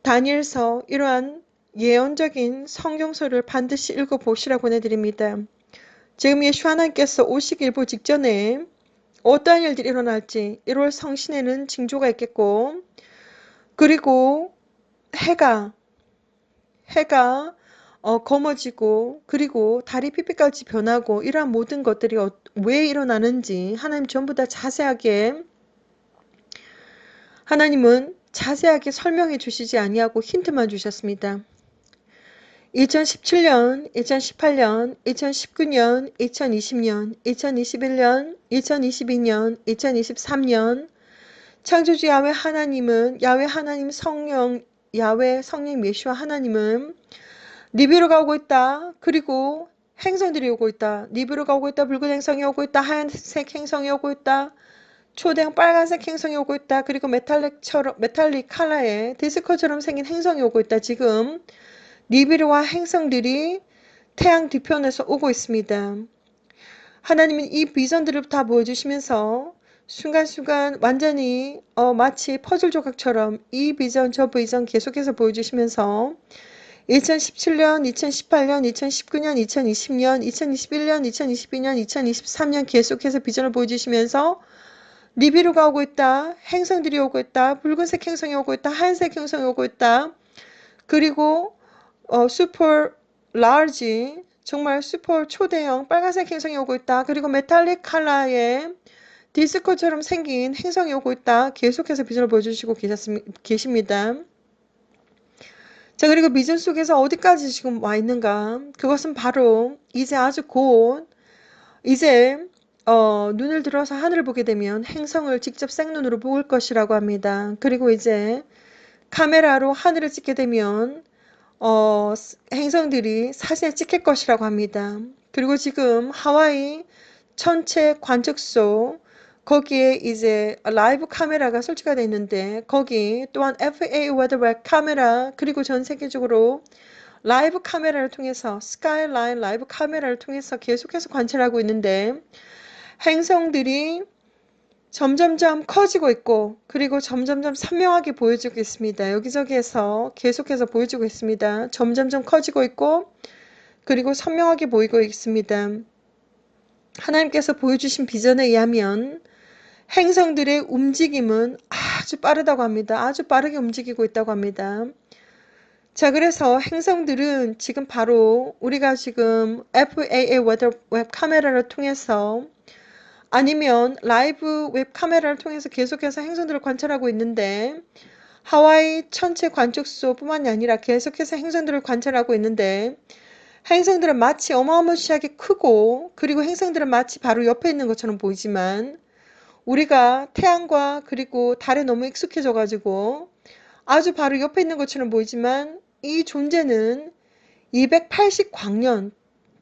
다니엘서 이러한 예언적인 성경서를 반드시 읽어보시라고 권해드립니다. 지금 예수 하나님께서 오시기 일보 직전에 어떠한 일들이 일어날지 1월 성신에는 징조가 있겠고 그리고 해가 검어지고 그리고 달이 핏빛까지 변하고 이러한 모든 것들이 왜 일어나는지 하나님 전부 다 하나님은 자세하게 설명해 주시지 아니하고 힌트만 주셨습니다. 2017년, 2018년, 2019년, 2020년, 2021년, 2022년, 2023년 창조주 야훼 하나님은 야훼 하나님 성령 야훼 성령 예수와 하나님은 니비로 가고 있다. 그리고 행성들이 오고 있다. 니비로 가고 있다. 붉은 행성이 오고 있다. 하얀색 행성이 오고 있다. 초대형 빨간색 행성이 오고 있다. 그리고 메탈릭 컬러의 디스코처럼 생긴 행성이 오고 있다. 지금 니비르와 행성들이 태양 뒤편에서 오고 있습니다. 하나님은 이 비전들을 다 보여주시면서 순간순간 완전히 마치 퍼즐 조각처럼 이 비전 저 비전 계속해서 보여주시면서 2017년, 2018년, 2019년, 2020년, 2021년, 2022년, 2023년 계속해서 비전을 보여주시면서 니비루가 오고 있다. 행성들이 오고 있다. 붉은색 행성이 오고 있다. 하얀색 행성이 오고 있다. 그리고 슈퍼 라지 정말 슈퍼 초대형 빨간색 행성이 오고 있다. 그리고 메탈릭 컬러의 디스코처럼 생긴 행성이 오고 있다. 계속해서 비전을 보여주시고 계십니다. 자, 그리고 비전 속에서 어디까지 지금 와 있는가? 그것은 바로 이제 아주 곧 이제 눈을 들어서 하늘을 보게 되면 행성을 직접 생눈으로 볼 것이라고 합니다. 그리고 이제 카메라로 하늘을 찍게 되면 행성들이 사진에 찍힐 것이라고 합니다. 그리고 지금 하와이 전체 관측소 거기에 이제 라이브 카메라가 설치가 되어 있는데 거기 또한 FAA 웨더웹 카메라 그리고 전 세계적으로 라이브 카메라를 통해서 스카이라인 라이브 카메라를 통해서 계속해서 관찰하고 있는데 행성들이 점점점 커지고 있고 그리고 점점점 선명하게 보여지고 있습니다. 여기저기에서 계속해서 보여지고 있습니다. 점점점 커지고 있고 그리고 선명하게 보이고 있습니다. 하나님께서 보여주신 비전에 의하면 행성들의 움직임은 아주 빠르다고 합니다. 아주 빠르게 움직이고 있다고 합니다. 자, 그래서 행성들은 지금 바로 우리가 지금 FAA 웹 카메라를 통해서 아니면 라이브 웹 카메라를 통해서 계속해서 행성들을 관찰하고 있는데 하와이 천체 관측소 뿐만이 아니라 계속해서 행성들을 관찰하고 있는데 행성들은 마치 어마어마하게 크고 그리고 행성들은 마치 바로 옆에 있는 것처럼 보이지만 우리가 태양과 그리고 달에 너무 익숙해져 가지고 아주 바로 옆에 있는 것처럼 보이지만 이 존재는 280광년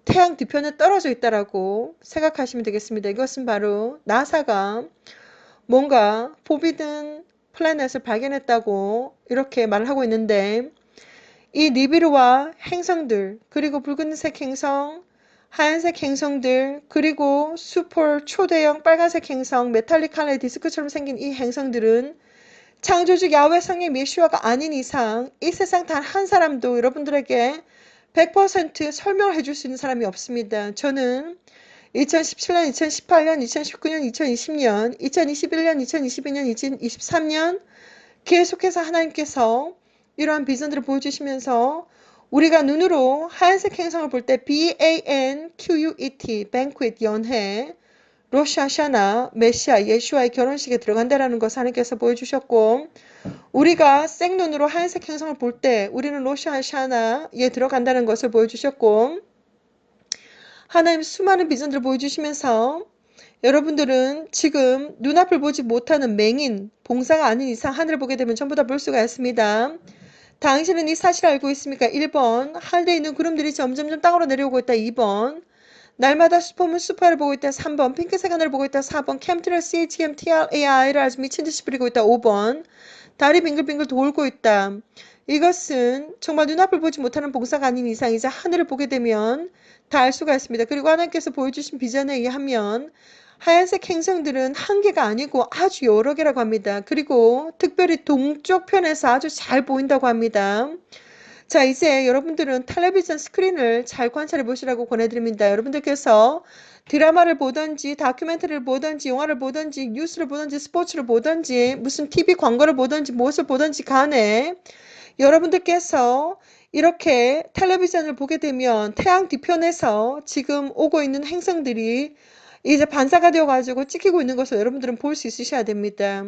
태양 뒤편에 떨어져 있다라고 생각하시면 되겠습니다. 이것은 바로 나사가 뭔가 포비든 플래닛을 발견했다고 이렇게 말을 하고 있는데 이 니비루와 행성들 그리고 붉은색 행성 하얀색 행성들 그리고 슈퍼 초대형 빨간색 행성 메탈릭 컬러의 디스크처럼 생긴 이 행성들은 창조주 야훼 성령 예수아가 아닌 이상 이 세상 단 한 사람도 여러분들에게 100% 설명을 해줄 수 있는 사람이 없습니다. 저는 2017년, 2018년, 2019년, 2020년, 2021년, 2022년, 2023년 계속해서 하나님께서 이러한 비전들을 보여주시면서 우리가 눈으로 하얀색 행성을 볼 때 BANQUET, banquet, 연회, 로샤샤나, 메시아, 예수와의 결혼식에 들어간다라는 것을 하나님께서 보여주셨고 우리가 생눈으로 하얀색 행성을 볼 때 우리는 로샤샤나에 들어간다는 것을 보여주셨고 하나님 수많은 비전들을 보여주시면서 여러분들은 지금 눈앞을 보지 못하는 맹인, 봉사가 아닌 이상 하늘을 보게 되면 전부 다 볼 수가 있습니다. 당신은 이 사실을 알고 있습니까? 1번 하늘에 있는 구름들이 점점점 땅으로 내려오고 있다. 2번 날마다 슈퍼문 슈퍼를 보고 있다. 3번 핑크색 하늘을 보고 있다. 4번 캠트럴 CHM TRAI를 아주 미친듯이 부리고 있다. 5번 달이 빙글빙글 돌고 있다. 이것은 정말 눈앞을 보지 못하는 봉사가 아닌 이상 이제 하늘을 보게 되면 다 알 수가 있습니다. 그리고 하나님께서 보여주신 비전에 의하면 하얀색 행성들은 한 개가 아니고 아주 여러 개라고 합니다. 그리고 특별히 동쪽 편에서 아주 잘 보인다고 합니다. 자, 이제 여러분들은 텔레비전 스크린을 잘 관찰해 보시라고 권해드립니다. 여러분들께서 드라마를 보든지 다큐멘터리를 보든지 영화를 보든지 뉴스를 보든지 스포츠를 보든지 무슨 TV 광고를 보든지 무엇을 보든지 간에 여러분들께서 이렇게 텔레비전을 보게 되면 태양 뒤편에서 지금 오고 있는 행성들이 이제 반사가 되어가지고 찍히고 있는 것을 여러분들은 볼 수 있으셔야 됩니다.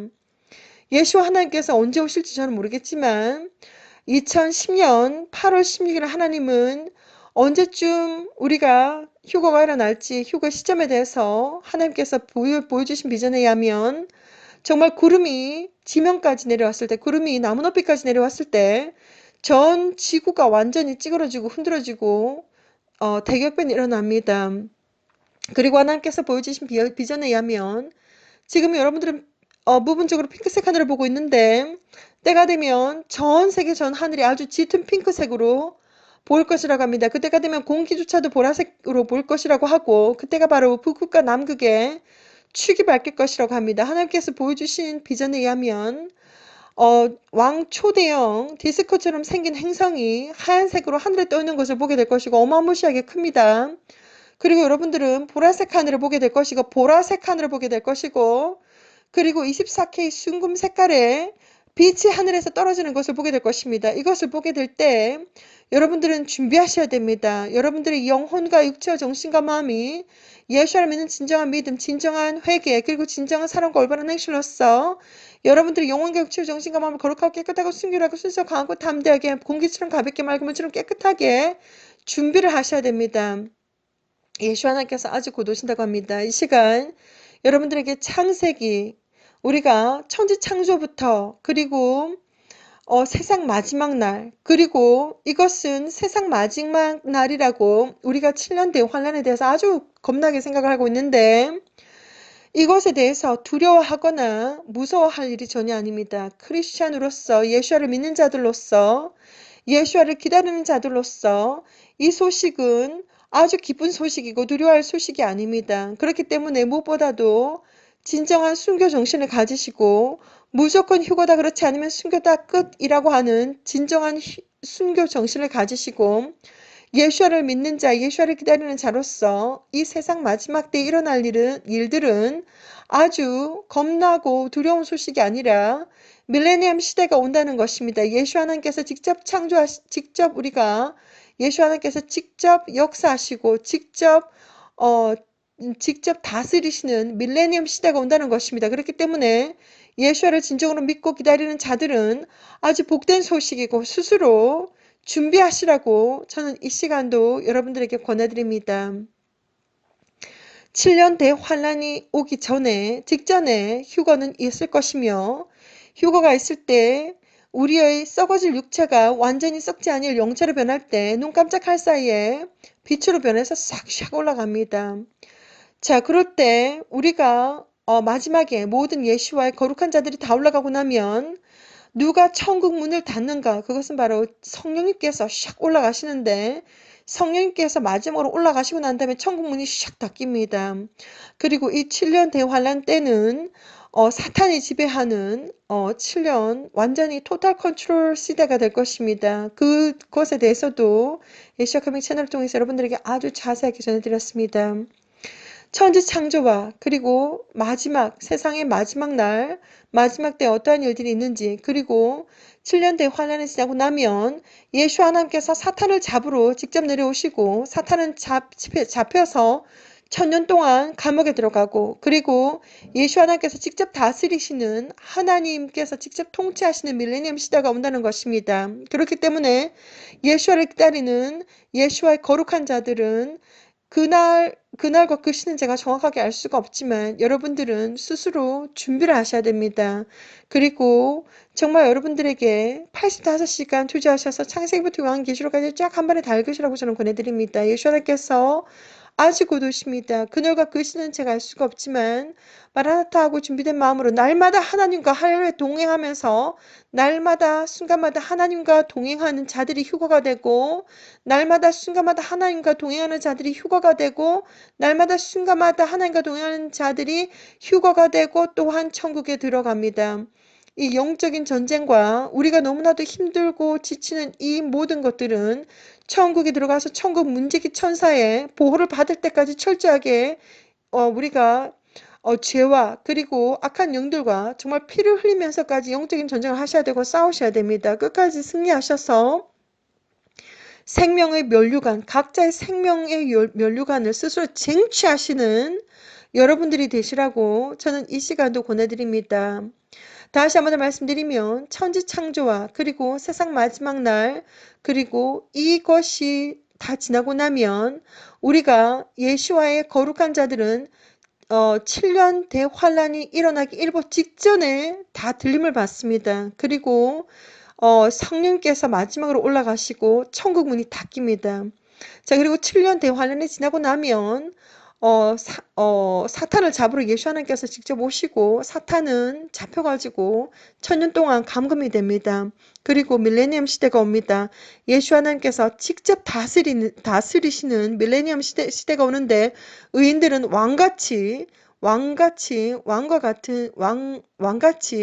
예수와 하나님께서 언제 오실지 저는 모르겠지만 2010년 8월 16일 하나님은 언제쯤 우리가 휴거가 일어날지 휴거 시점에 대해서 하나님께서 보여주신 비전에 의하면 정말 구름이 지면까지 내려왔을 때, 구름이 나무 높이까지 내려왔을 때 전 지구가 완전히 찌그러지고 흔들어지고 대격변이 일어납니다. 그리고 하나님께서 보여주신 비전에 의하면 지금 여러분들은 부분적으로 핑크색 하늘을 보고 있는데 때가 되면 전 세계 전 하늘이 아주 짙은 핑크색으로 보일 것이라고 합니다. 그때가 되면 공기조차도 보라색으로 보일 것이라고 하고 그때가 바로 북극과 남극의 축이 바뀔 것이라고 합니다. 하나님께서 보여주신 비전에 의하면 왕초대형 디스코처럼 생긴 행성이 하얀색으로 하늘에 떠 있는 것을 보게 될 것이고 어마무시하게 큽니다. 그리고 여러분들은 보라색 하늘을 보게 될 것이고 보라색 하늘을 보게 될 것이고 그리고 24K 순금 색깔의 빛이 하늘에서 떨어지는 것을 보게 될 것입니다. 이것을 보게 될 때 여러분들은 준비하셔야 됩니다. 여러분들의 영혼과 육체와 정신과 마음이 예수를 믿는 진정한 믿음, 진정한 회개, 그리고 진정한 사랑과 올바른 행실로서 여러분들의 영혼과 육체와 정신과 마음을 거룩하고 깨끗하고 순결하고 순수하고 강하고 담대하게 공기처럼 가볍게 맑은 물처럼 깨끗하게 준비를 하셔야 됩니다. 예수 하나님께서 아주 곧 오신다고 합니다. 이 시간 여러분들에게 창세기 우리가 천지 창조부터 그리고 세상 마지막 날 그리고 이것은 세상 마지막 날이라고 우리가 7년 대환란에 대해서 아주 겁나게 생각을 하고 있는데 이것에 대해서 두려워하거나 무서워할 일이 전혀 아닙니다. 크리스찬으로서 예수를 믿는 자들로서 예수를 기다리는 자들로서 이 소식은 아주 기쁜 소식이고 두려워할 소식이 아닙니다. 그렇기 때문에 무엇보다도 진정한 순교 정신을 가지시고 무조건 휴거다 그렇지 않으면 순교다 끝이라고 하는 진정한 순교 정신을 가지시고 예수를 믿는 자, 예수를 기다리는 자로서 이 세상 마지막 때에 일어날 일들은 아주 겁나고 두려운 소식이 아니라 밀레니엄 시대가 온다는 것입니다. 예수 하나님께서 직접 직접 우리가 예수 하나님께서 직접 역사하시고 직접 다스리시는 밀레니엄 시대가 온다는 것입니다. 그렇기 때문에 예수를 진정으로 믿고 기다리는 자들은 아주 복된 소식이고 스스로 준비하시라고 저는 이 시간도 여러분들에게 권해드립니다. 7년 대환란이 오기 직전에 휴거는 있을 것이며 휴거가 있을 때 우리의 썩어질 육체가 완전히 썩지 아니할 영체로 변할 때 눈 깜짝할 사이에 빛으로 변해서 싹샥 올라갑니다. 자, 그럴 때 우리가 마지막에 모든 예수와의 거룩한 자들이 다 올라가고 나면 누가 천국 문을 닫는가? 그것은 바로 성령님께서 샥 올라가시는데 성령님께서 마지막으로 올라가시고 난 다음에 천국 문이 샥 닫힙니다. 그리고 이 7년 대환란 때는 사탄이 지배하는 7년 완전히 토탈 컨트롤 시대가 될 것입니다. 그것에 대해서도 예시아 커밍 채널을 통해서 여러분들에게 아주 자세하게 전해드렸습니다. 천지 창조와 그리고 세상의 마지막 날, 마지막 때 어떠한 일들이 있는지 그리고 7년 대환란이 지나고 나면 예수 하나님께서 사탄을 잡으러 직접 내려오시고 사탄은 잡혀서 1000년 동안 감옥에 들어가고 그리고 예수 하나님께서 직접 다스리시는 하나님께서 직접 통치하시는 밀레니엄 시대가 온다는 것입니다. 그렇기 때문에 예수를 기다리는 예수와의 거룩한 자들은 그날과 그 시는 제가 정확하게 알 수가 없지만 여러분들은 스스로 준비를 하셔야 됩니다. 그리고 정말 여러분들에게 85시간 투자하셔서 창세기부터 요한계시록까지 쫙 한 번에 다 읽으시라고 저는 권해드립니다. 예수 하나님께서 아주 고도십니다. 그늘과 그 시는 제가 알 수가 없지만 마라나타하고 준비된 마음으로 날마다 하나님과 하루에 동행하면서 날마다 순간마다 하나님과 동행하는 자들이 휴거가 되고 날마다 순간마다 하나님과 동행하는 자들이 휴거가 되고 날마다 순간마다 하나님과 동행하는 자들이 휴거가 되고 또한 천국에 들어갑니다. 이 영적인 전쟁과 우리가 너무나도 힘들고 지치는 이 모든 것들은 천국에 들어가서 천국 문지기 천사의 보호를 받을 때까지 철저하게 우리가 죄와 그리고 악한 영들과 정말 피를 흘리면서까지 영적인 전쟁을 하셔야 되고 싸우셔야 됩니다. 끝까지 승리하셔서 생명의 면류관, 각자의 생명의 면류관을 스스로 쟁취하시는 여러분들이 되시라고 저는 이 시간도 권해드립니다. 다시 한번 더 말씀드리면 천지창조와 그리고 세상 마지막 날 그리고 이것이 다 지나고 나면 우리가 예수와의 거룩한 자들은 7년 대환란이 일어나기 일보 직전에 다 들림을 받습니다. 그리고 성령께서 마지막으로 올라가시고 천국 문이 닫힙니다. 자, 그리고 7년 대환란이 지나고 나면 사탄을 잡으러 예수 하나님께서 직접 오시고 사탄은 잡혀가지고 1000년 동안 감금이 됩니다. 그리고 밀레니엄 시대가 옵니다. 예수 하나님께서 직접 다스리시는 밀레니엄 시대가 오는데 의인들은 왕과 같이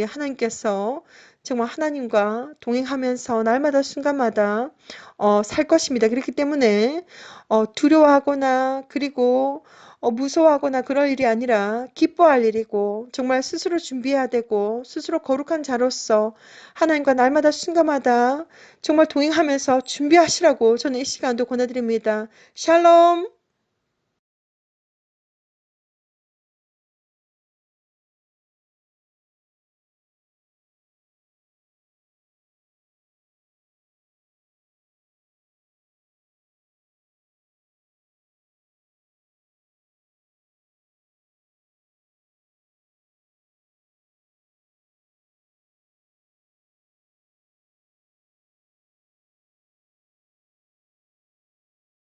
하나님께서 정말 하나님과 동행하면서 날마다 순간마다 살 것입니다. 그렇기 때문에 두려워하거나 그리고 무서워하거나 그럴 일이 아니라 기뻐할 일이고 정말 스스로 준비해야 되고 스스로 거룩한 자로서 하나님과 날마다 순간마다 정말 동행하면서 준비하시라고 저는 이 시간도 권해드립니다. 샬롬.